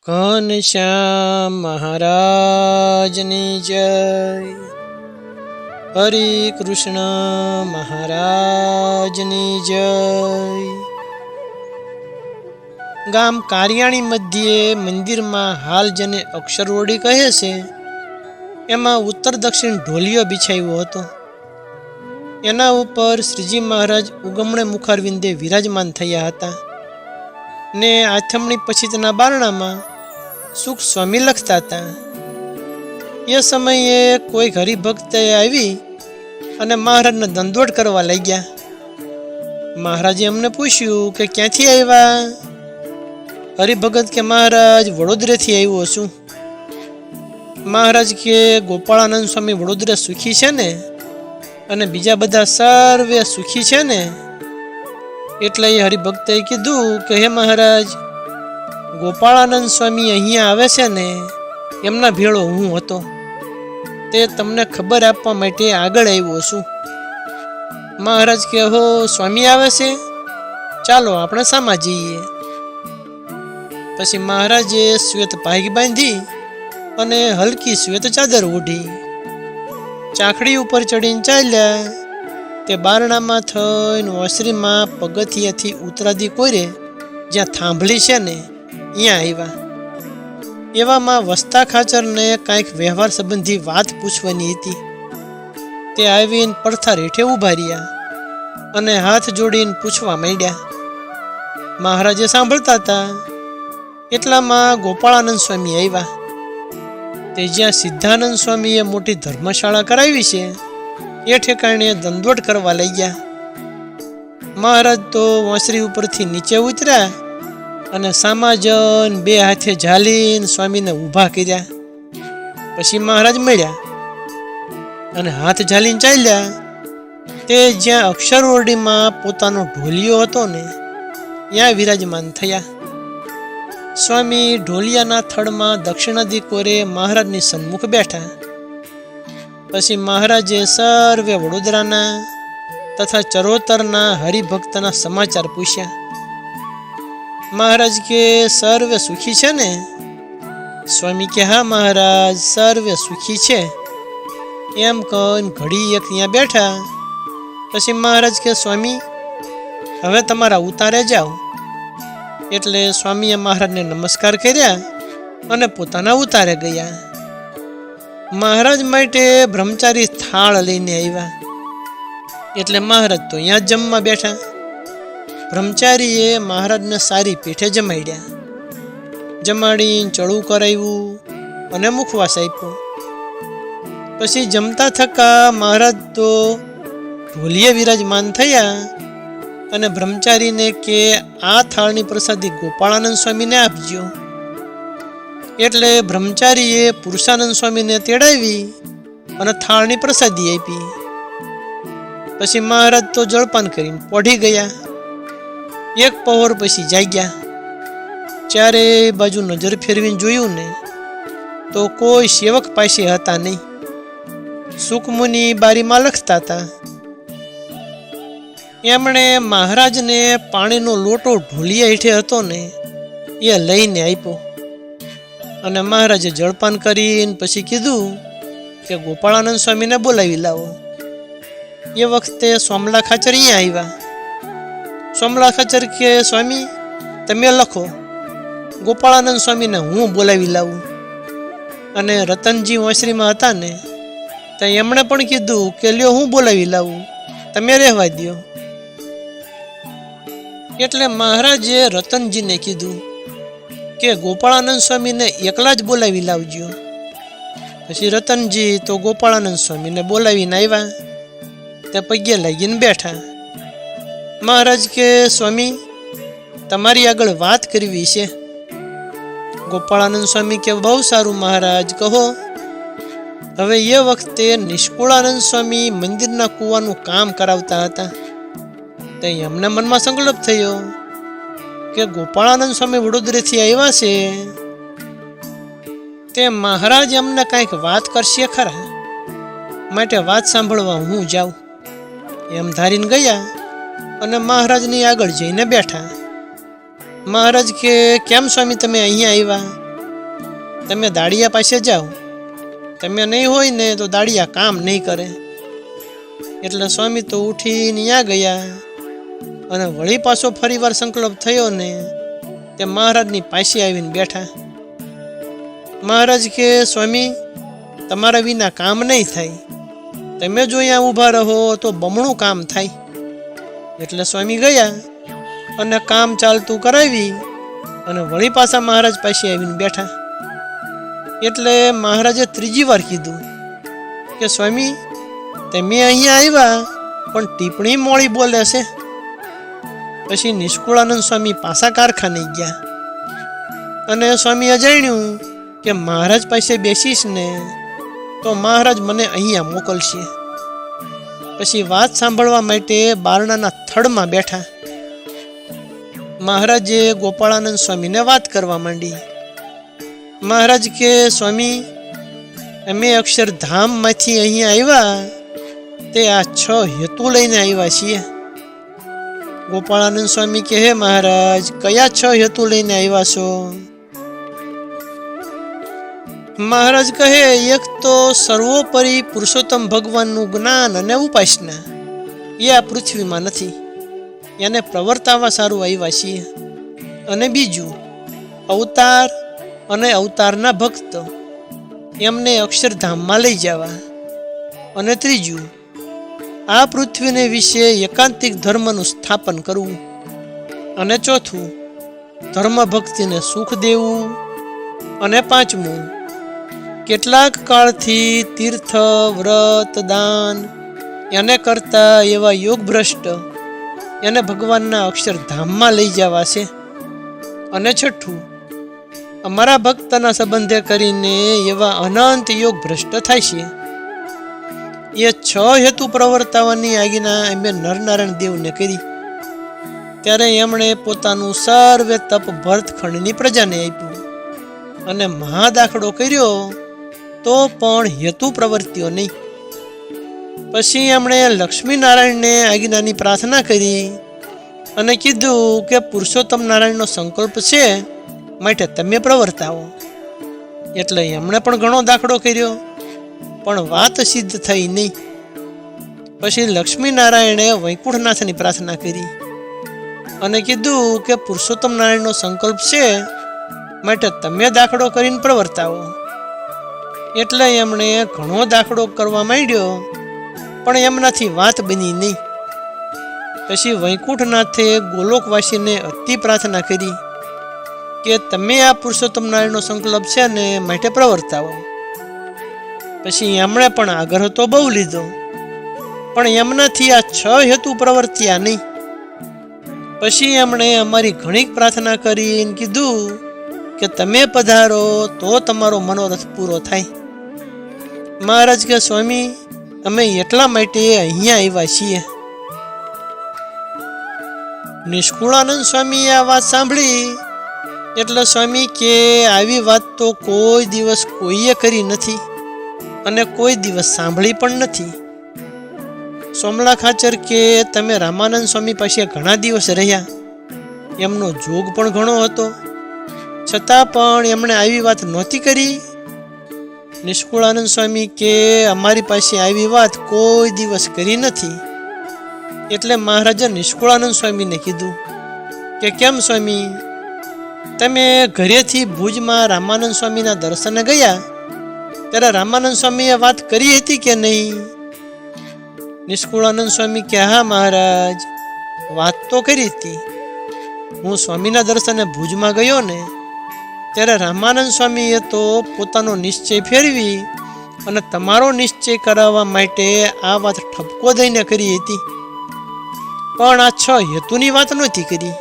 ઘનશ્યામ મહારાજની જય, હરે કૃષ્ણ મહારાજની જય. ગામ કારિયાણી મધ્યે મંદિરમાં હાલ જેને અક્ષરવડી કહે છે એમાં ઉત્તર દક્ષિણ ઢોલિયો બિછાવ્યો હતો. એના ઉપર શ્રીજી મહારાજ ઉગમણે મુખારવિંદે વિરાજમાન થયા હતા ને આથમણી પછીતના બારણામાં સુખ સ્વામી લખતા હતા. એ સમયે કોઈ હરિભક્તે આવી અને મહારાજને દંડવત કરવા લાગ્યા. મહારાજે એમને પૂછ્યું કે ક્યાંથી આવ્યા? હરિભગત કે મહારાજ વડોદરાથી આવ્યો છું. મહારાજ કે ગોપાળાનંદ સ્વામી વડોદરા સુખી છે ને અને બીજા બધા સર્વે સુખી છે ને? એટલે એ હરિભક્તે કીધું કે હે મહારાજ, ગોપાળાનંદ સ્વામી અહીંયા આવે છે ને એમના ભેળો હું હતો, તે તમને ખબર આપવા માટે આગળ આવ્યો છું. મહારાજ કે હો સ્વામી આવે છે, ચાલો આપણે સામા જઈએ. પછી મહારાજે શ્વેત પાઘ બાંધી અને હલકી શ્વેત ચાદર ઓઢી ચાખડી ઉપર ચડીને ચાલ્યા. તે બારણામાં થઈને ઓસરીમાં પગથિયાથી ઉતરાદી કોરે જ્યાં થાંભલી છે ને ત્યાં આવ્યા. એવામાં વસ્તા ખાચરને કાંઈક વ્યવહાર સંબંધી વાત પૂછવાની હતી. તે આવીને પડથાર હેઠે ઊભા રહ્યા અને હાથ જોડીને પૂછવા માંડ્યા. મહારાજે સાંભળતા હતા એટલામાં ગોપાળાનંદ સ્વામી આવ્યા. તે જ્યાં સિદ્ધાનંદ સ્વામીએ મોટી ધર્મશાળા કરાવી છે એ ઠેકાણે દંડવત કરવા લઈ ગયા. મહારાજ તો વાંસરી ઉપરથી નીચે ઉતર્યા અને સામાજન બે હાથે ઝાલીને સ્વામીને ઊભા કર્યા. પછી મહારાજ મળ્યા અને હાથ ઝાલીને ચાલ્યા. તે જ્યાં અક્ષરવરડીમાં પોતાનો ઢોલિયો હતો ને ત્યાં વિરાજમાન થયા. સ્વામી ઢોલિયાના થડમાં દક્ષિણાદી કોરે મહારાજની સન્મુખ બેઠા. પછી મહારાજે સર્વે વડોદરાના તથા ચરોતરના હરિભક્તના સમાચાર પૂછ્યા. મહારાજ કે સર્વે સુખી છે ને? સ્વામી કે હા મહારાજ, સર્વે સુખી છે. એમ કહીને ઘડી એક ત્યાં બેઠા. પછી મહારાજ કે સ્વામી હવે તમારા ઉતારે જાઓ. એટલે સ્વામીએ મહારાજને નમસ્કાર કર્યા અને પોતાના ઉતારે ગયા. મહારાજ માટે બ્રહ્મચારી થાળ લઈને આવ્યા. એટલે મહારાજ તો અહીંયા જ જમવા બેઠા. બ્રહ્મચારીએ મહારાજને સારી પીઠે જમાડ્યા. જમાડીને ચડું કરાવ્યું અને મુખવાસ આપ્યો. પછી જમતા થકા મહારાજ તો ઢોલીએ વિરાજમાન થયા અને બ્રહ્મચારીને કે આ થાળની પ્રસાદી ગોપાળાનંદ સ્વામીને આપજો. એટલે બ્રહ્મચારીએ પુરુષાનંદ સ્વામીને તેડાવી અને થાળની પ્રસાદી આપી. પછી મહારાજ તો જળપાન કરીને પોઢી ગયા. એક પહોર પછી જાગ્યા. ચારે બાજુ નજર ફેરવીને જોયું ને તો કોઈ સેવક પાસે હતા નહીં. સુખમુનિ બારીમાં લખતા હતા. એમણે મહારાજને પાણીનો લોટો ઢોલિયા હેઠે હતો ને એ લઈને આપ્યો અને મહારાજે જળપાન કરીને પછી કીધું કે ગોપાળાનંદ સ્વામીને બોલાવી લાવો. એ વખતે સોમલા ખાચર અહીંયા આવ્યા. સોમલા ખાચર કે સ્વામી તમે લખો, ગોપાળાનંદ સ્વામીને હું બોલાવી લાવું. અને રતનજી વાંસરીમાં હતા ને તો એમણે પણ કીધું કે લ્યો હું બોલાવી લાવું, તમે રહેવા દો. એટલે મહારાજે રતનજીને કીધું કે ગોપાળાનંદ સ્વામીને એકલા જ બોલાવી લાવજો. પછી રતનજી તો ગોપાળાનંદ સ્વામીને બોલાવીને આવ્યા. તે પગે લાગીને બેઠા. મહારાજ કે સ્વામી તમારી આગળ વાત કરવી છે. ગોપાળાનંદ સ્વામી કે બહુ સારું મહારાજ, કહો. હવે એ વખતે નિષ્કુળાનંદ સ્વામી મંદિરના કૂવાનું કામ કરાવતા હતા. તો એમને મનમાં સંકલ્પ થયો કે ગોપાળાનંદ સ્વામી વડોદરાથી આવ્યા છે તે મહારાજ એમને કાંઈક વાત કરશે ખરા, માટે વાત સાંભળવા હું જાઉં. એમ ધારીને ગયા અને મહારાજની આગળ જઈને બેઠા. મહારાજ કે કેમ સ્વામી તમે અહીંયા આવ્યા? તમે દાડિયા પાસે જાઓ, તમે નહીં હોય ને તો દાડિયા કામ નહીં કરે. એટલે સ્વામી તો ઉઠીને ત્યાં ગયા અને વળી પાછો ફરીવાર સંકલ્પ થયો ને તે મહારાજની પાસે આવીને બેઠા. મહારાજ કે સ્વામી, તમારા વિના કામ નહીં થાય, તમે જો અહીંયા ઊભા રહો તો બમણું કામ થાય. એટલે સ્વામી ગયા અને કામ ચાલતું કરાવી અને વળી પાછા મહારાજ પાસે આવીને બેઠા. એટલે મહારાજે ત્રીજી વાર કીધું કે સ્વામી, તમે અહીંયા આવ્યા પણ ટિપ્પણી મોડી બોલે છે. પછી નિષ્કુળાનંદ સ્વામી પાછા કારખાને ગયા અને સ્વામીએ જાણ્યું કે મહારાજ પાસે બેસીશ ને તો મહારાજ મને અહીંયા મોકલશે. પછી વાત સાંભળવા માટે બારણાના થડમાં બેઠા. મહારાજે ગોપાળાનંદ સ્વામીને વાત કરવા માંડી. મહારાજ કે સ્વામી, અમે અક્ષરધામમાંથી અહીંયા આવ્યા તે આ 6 હેતુ લઈને આવ્યા છીએ. ગોપાળાનંદ સ્વામી કે હે મહારાજ, કયા 6 હેતુ લઈને આવ્યા છો? મહારાજ કહે, એક તો સર્વોપરી પુરુષોત્તમ ભગવાનનું જ્ઞાન અને ઉપાસના, એ આ પૃથ્વીમાં નથી, એને પ્રવર્તાવા સારું આવ્યા છીએ. અને બીજું અવતાર અને અવતારના ભક્ત, એમને અક્ષરધામમાં લઈ જવા. અને ત્રીજું આ પૃથ્વીને વિશે એકાંતિક ધર્મનું સ્થાપન કરવું. અને ચોથું ધર્મ ભક્તિને સુખ દેવું. અને પાંચમું કેટલાક કાળથી તીર્થ, વ્રત, દાન એને કરતા એવા યોગ ભ્રષ્ટ એને ભગવાનના અક્ષરધામમાં લઈ જવા છે. અને છઠ્ઠું અમારા ભક્તના સંબંધે કરીને એવા અનંત યોગ ભ્રષ્ટ થાય છે. એ 6 હેતુ પ્રવર્તાવાની આજ્ઞા એમને નરનારાયણ દેવને કરી. ત્યારે એમણે પોતાનું સર્વે તપ ભરતખંડની પ્રજાને આપ્યું અને મહાદાખલો કર્યો તો પણ હેતુ પ્રવર્ત્યો નહીં. પછી એમણે લક્ષ્મીનારાયણને આજ્ઞાની પ્રાર્થના કરી અને કીધું કે પુરુષોત્તમ નારાયણનો સંકલ્પ છે, માટે તમે પ્રવર્તાવો. એટલે એમણે પણ ઘણો દાખલો કર્યો પણ વાત સિદ્ધ થઈ નહીં. પછી લક્ષ્મીનારાયણે વૈકુંઠનાથની પ્રાર્થના કરી અને કીધું કે પુરુષોત્તમ નારાયણનો સંકલ્પ છે, માટે તમે દાખલો કરીને પ્રવર્તાવો. એટલે એમણે ઘણો દાખલો કરવા માંડ્યો પણ એમનાથી વાત બની નહીં. પછી વૈકુંઠનાથે ગોલોકવાસીને અતિ પ્રાર્થના કરી કે તમે આ પુરુષોત્તમ નારાયણનો સંકલ્પ છે ને માટે પ્રવર્તાવો. પછી એમણે પણ આગ્રહ તો બહુ લીધો પણ એમનાથી આ 6 હેતુ પ્રવર્ત્યા નહીં. પછી એમણે અમારી ઘણી પ્રાર્થના કરીને કીધું કે તમે પધારો તો તમારો મનોરથ પૂરો થાય. મહારાજ કે સ્વામી, અમે એટલા માટે અહીંયા આવ્યા છીએ. નિષ્કુળાનંદ સ્વામીએ આ વાત સાંભળી એટલે સ્વામી કે આવી વાત તો કોઈ દિવસ કોઈએ કરી નથી અને કોઈ દિવસ સાંભળી પણ નથી. સોમલા ખાચર કે તમે રામાનંદ સ્વામી પાસે ઘણા દિવસ રહ્યા, એમનો જોગ પણ ઘણો હતો, છતાં પણ એમણે આવી વાત નહોતી કરી. નિષ્કુળાનંદ સ્વામી કે અમારી પાસે આવી વાત કોઈ દિવસ કરી નથી. એટલે મહારાજે નિષ્કુળાનંદ સ્વામીને કીધું કે કેમ સ્વામી, તમે ઘરેથી ભુજમાં રામાનંદ સ્વામીના દર્શને ગયા ત્યારે રામાનંદ સ્વામીએ વાત કરી હતી કે નહીં? નિષ્કુળાનંદ સ્વામી કે હા મહારાજ, વાત તો કરી હતી. હું સ્વામીના દર્શને ભુજમાં ગયો ને ત્યારે રામાનંદ સ્વામીએ તો પોતાનો નિશ્ચય ફેરવી અને તમારો નિશ્ચય કરાવવા માટે આ વાત ઠપકો દઈને કરી હતી, પણ આ 6 હેતુની વાત નહોતી કરી.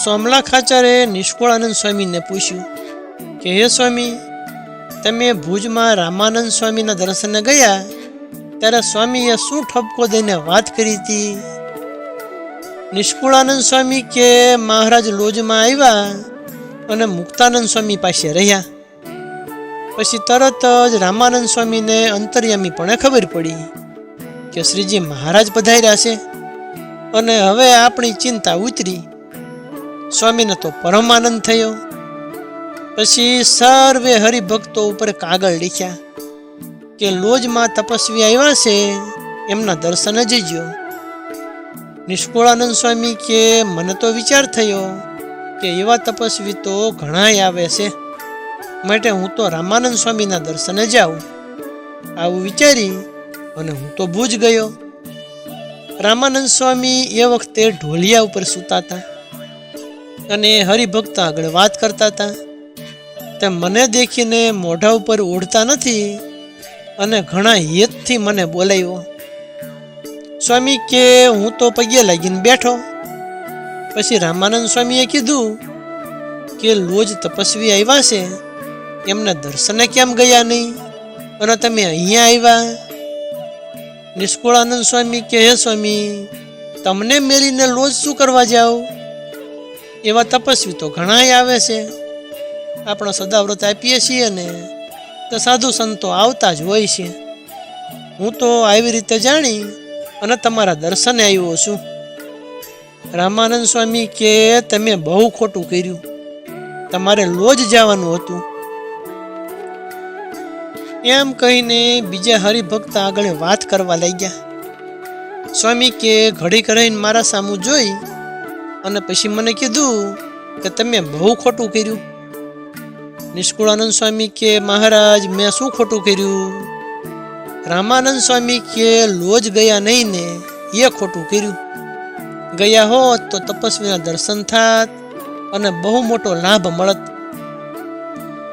સોમલા ખાચરે નિષ્કુળાનંદ સ્વામીને પૂછ્યું કે હે સ્વામી, તમે ભુજમાં રામાનંદ સ્વામીના દર્શને ગયા ત્યારે સ્વામીએ શું ઠપકો દઈને વાત કરી હતી? નિષ્કુળાનંદ સ્વામી કે મહારાજ લોજમાં આવ્યા અને મુક્તાનંદ સ્વામી પાસે રહ્યા. પછી તરત જ રામાનંદ સ્વામીને અંતર્યામીપણે ખબર પડી કે શ્રીજી મહારાજ પધાર્યા છે અને હવે આપણી ચિંતા ઉતરી. સ્વામીને તો પરમ આનંદ થયો પછી સર્વે હરિભક્તો ઉપર કાગળ લખ્યા કે લોજમાં તપસ્વી આવ્યા છે, એમના દર્શન જજો. નિષ્કુળાનંદ સ્વામી કે મને તો વિચાર થયો કે એવા તપસ્વી તો ઘણાય આવે છે, માટે હું તો રામાનંદ સ્વામીના દર્શને જાઉં. આવું વિચારી અને હું તો ભુજ ગયો. રામાનંદ સ્વામી એ વખતે ઢોલિયા ઉપર સૂતા હતા અને હરિભક્ત આગળ વાત કરતા હતા. તે મને દેખીને મોઢા ઉપર ઓઢતા નથી અને ઘણા હેતથી મને બોલાવ્યો. સ્વામી કે હું તો પગે લાગીને બેઠો. પછી રામાનંદ સ્વામીએ કીધું કે લોજ તપસ્વી આવ્યા છે, એમને દર્શને કેમ ગયા નહીં અને તમે અહીંયા આવ્યા? નિષ્કુળાનંદ સ્વામી કે હે સ્વામી, તમને મેલીને લોજ શું કરવા જાઓ? એવા તપસ્વી તો ઘણાય આવે છે, આપણે સદાવ્રત આપીએ છીએ ને તો સાધુ સંતો આવતા જ હોય છે. હું તો આવી રીતે જાણી અને તમારા દર્શને આવ્યો છું. રામાનંદ સ્વામી કે તમે બહુ ખોટું કર્યું, તમારે લોજ જવાનું હતું. એમ કહીને બીજા હરિભક્ત આગળ વાત કરવા લાગ્યા. સ્વામી કે ઘડીક રહીને મારા સામું જોઈ અને પછી મને કીધું કે તમે બહુ ખોટું કર્યું. નિષ્કુળાનંદ સ્વામી કે મહારાજ મેં શું ખોટું કર્યું? રામાનંદ સ્વામી કે લોજ ગયા નહીં ને એ ખોટું કર્યું. ગયા હોત તો તપસ્વીના દર્શન થાત અને બહુ મોટો લાભ મળત.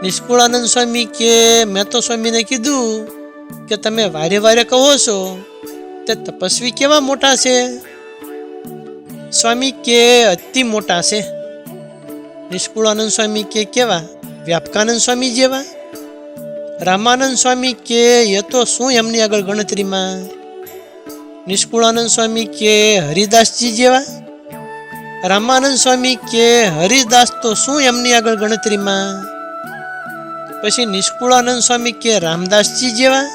નિષ્કુળાનંદ સ્વામી કે મેં તો સ્વામીને કીધું કે તમે વારે વારે કહો છો તે તપસ્વી કેવા મોટા છે? સ્વામી કે અતિ મોટા છે. નિષ્કુળાનંદ સ્વામી કે કેવા? વ્યાપકાનંદ સ્વામી જેવા? રામાનંદ સ્વામી કે એ તો શું એમની આગળ ગણતરીમાં? નિષ્કુળાનંદ સ્વામી કે હરિદાસજી જેવા? રામાનંદ સ્વામી કે હરિદાસ તો શું એમની આગળ ગણતરીમાં? પછી નિષ્કુળાનંદ સ્વામી કે રામદાસજી જેવા?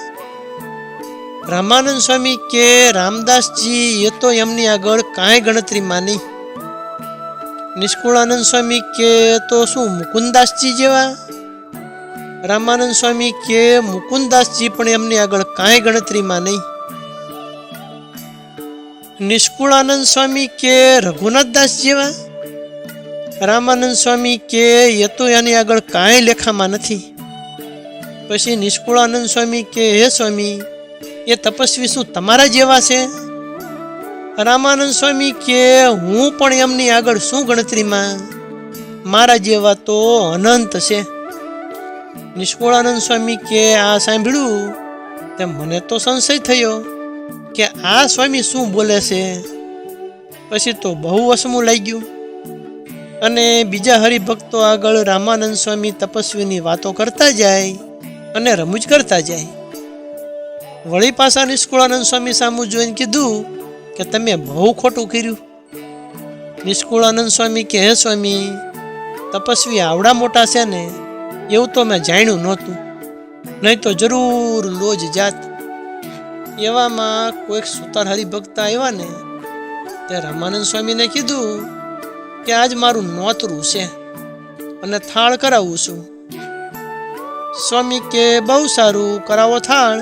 રામાનંદ સ્વામી કે રામદાસજી એ તો એમની આગળ કાંઈ ગણતરીમાં નહીં. નિષ્કુળાનંદ સ્વામી કે તો શું મુકુંદાસજી જેવા? રામાનંદ સ્વામી કે મુકુંદાસજી પણ એમની આગળ કાંઈ ગણતરીમાં નહીં. નિષ્કુળાનંદ સ્વામી કે રઘુનાથદાસ જેવા? રામાનંદ સ્વામી કે એ તો એની આગળ કાંઈ લેખામાં નથી. પછી નિષ્કુળાનંદ સ્વામી કે હે સ્વામી, એ તપસ્વી શું તમારા જેવા છે? રામાનંદ સ્વામી કે હું પણ એમની આગળ શું ગણતરીમાં? મારા જેવા તો અનંત છે. નિષ્કુળાનંદ સ્વામી કે આ સાંભળ્યું તે મને તો સંશય થયો કે આ સ્વામી શું બોલે છે. પછી તો બહુ વસમું લાગ્યું અને બીજા હરિભક્તો આગળ રામાનંદ સ્વામી તપસ્વીની વાતો કરતા જાય અને રમૂજ કરતા જાય. વળી પાછા નિષ્કુળાનંદ સ્વામી સામું જોઈને કીધું કે તમે બહુ ખોટું કર્યું. નિષ્કુળાનંદ સ્વામી કે હે સ્વામી, તપસ્વી આવડા મોટા છે ને એવું તો મેં જાણ્યું નહોતું, નહીં તો જરૂર લોજ જાત. એવામાં કોઈક સુતાર હરિભક્ત આવ્યા ને તે રામાનંદ સ્વામીને કીધું કે આજ મારું નોતરું છે અને થાળ કરાવું છું. સ્વામી કે બહુ સારું, કરાવો થાળ.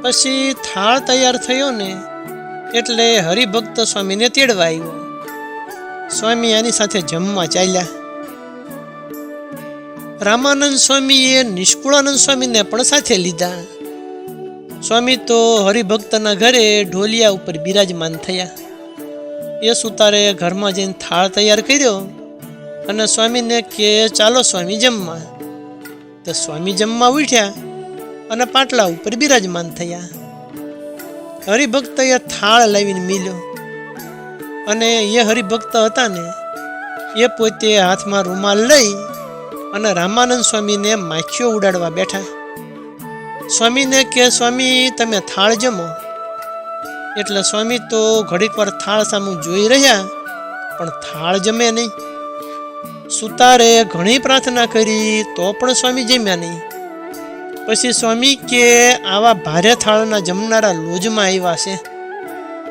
પછી થાળ તૈયાર થયો ને એટલે હરિભક્ત સ્વામીને તેડવા આવ્યો. સ્વામી આની સાથે જમવા ચાલ્યા. રામાનંદ સ્વામીએ નિષ્કુળાનંદ સ્વામીને પણ સાથે લીધા. સ્વામી તો હરિભક્તના ઘરે ઢોલિયા ઉપર બિરાજમાન થયા. એ સુતારે ઘરમાં જઈને થાળ તૈયાર કર્યો અને સ્વામીને કે ચાલો સ્વામી જમવા. તો સ્વામી જમવા ઉઠ્યા અને પાટલા ઉપર બિરાજમાન થયા. હરિભક્તએ થાળ લાવીને મિલ્યો અને એ હરિભક્ત હતા ને એ પોતે હાથમાં રૂમાલ લઈ અને રામાનંદ સ્વામીને માખીઓ ઉડાડવા બેઠા. સ્વામીને કે સ્વામી તમે થાળ જમો. એટલે સ્વામી તો ઘડીક વાર થાળ સામું જોઈ રહ્યા પણ થાળ જમે નહીં. સુતારે ઘણી પ્રાર્થના કરી તો પણ સ્વામી જમ્યા નહીં. પછી સ્વામી કે આવા ભારે થાળના જમનારા લોજમાં આવ્યા છે,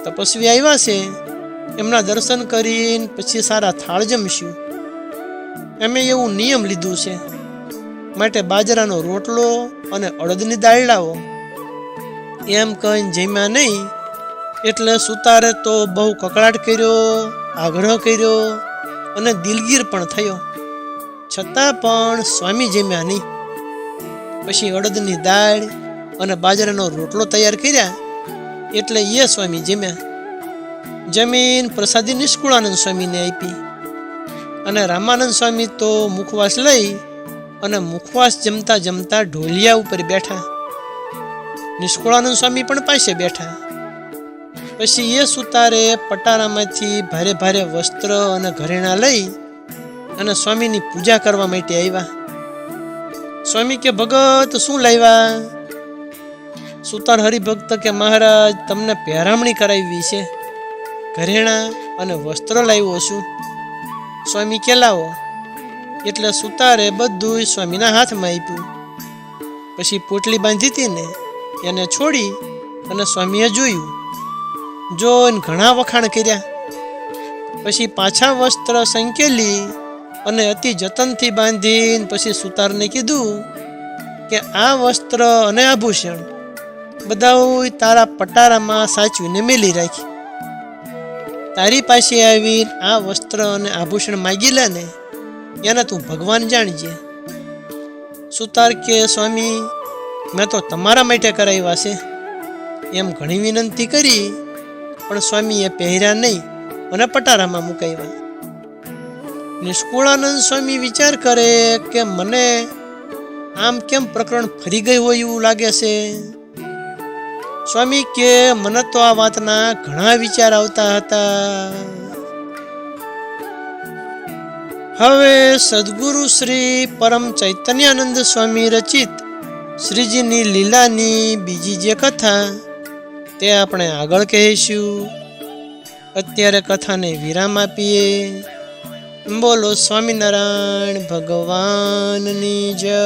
તપસ્વી આવ્યા છે, એમના દર્શન કરીને પછી સારા થાળ જમશું. અમે એવું નિયમ લીધું છે, માટે બાજરાનો રોટલો અને અડદની દાળ લાવો. એમ કહીને જમ્યા નહીં એટલે સુતારે તો બહુ કકળાટ કર્યો, આગ્રહ કર્યો અને દિલગીર પણ થયો, છતાં પણ સ્વામી જમ્યા નહીં. પછી અડદની દાળ અને બાજરાનો રોટલો તૈયાર કર્યા એટલે એ સ્વામી જમ્યા. જમીન પ્રસાદી નિષ્કુળાનંદ સ્વામીને આપી અને રામાનંદ સ્વામી તો મુખવાસ લઈ અને મુખવાસ જમતા જમતા ઢોલિયા ઉપર બેઠા. નિષ્કુળાનંદ સ્વામી પણ પાસે બેઠા. પછી એ સુતારે પટારામાંથી ભારે ભારે વસ્ત્ર અને ઘરેણાં લઈ અને સ્વામીની પૂજા કરવા માટે આવ્યા. સ્વામી કે ભગત શું લાવ્યા? સુતાર હરિભક્ત કે મહારાજ તમને પહેરામણી કરાવી છે, ઘરેણાં અને વસ્ત્ર લાવ્યો છું. સ્વામી કે લાવો. એટલે સુતારે બધું સ્વામીના હાથમાં આપ્યું. પછી પોટલી બાંધી હતી ને એને છોડી અને સ્વામીએ જોયું. જોઈને ઘણા વખાણ કર્યા. પછી પાછા વસ્ત્ર સંકેલી અને અતિ જતનથી બાંધીને પછી સુતારને કીધું કે આ વસ્ત્ર અને આભૂષણ બધા તારા પટારામાં સાચવીને મેલી રાખી. તારી પાસે આવીને આ વસ્ત્ર અને આભૂષણ માગી લે ને એને તું ભગવાન જાણજે. સુતાર કે સ્વામી મેં તો તમારા માટે કરાવ્યા છે. એમ ઘણી વિનંતી કરી પણ સ્વામીએ પહેર્યા નહીં અને પટારામાં મુકાવ્યા. નિષ્કુળાનંદ સ્વામી વિચાર કરે કે મને આમ કેમ પ્રકરણ ફરી ગયું હોય એવું લાગે છે. સ્વામી કે મને તો આ વાતના ઘણા વિચાર આવતા હતા. હવે સદગુરુ શ્રી પરમ ચૈતન્યાનંદ સ્વામી રચિત શ્રીજીની લીલાની બીજી જે કથા તે આપણે આગળ કહીશું. અત્યારે કથાને વિરામ આપીએ. બોલો સ્વામિનારાયણ ભગવાનની જય.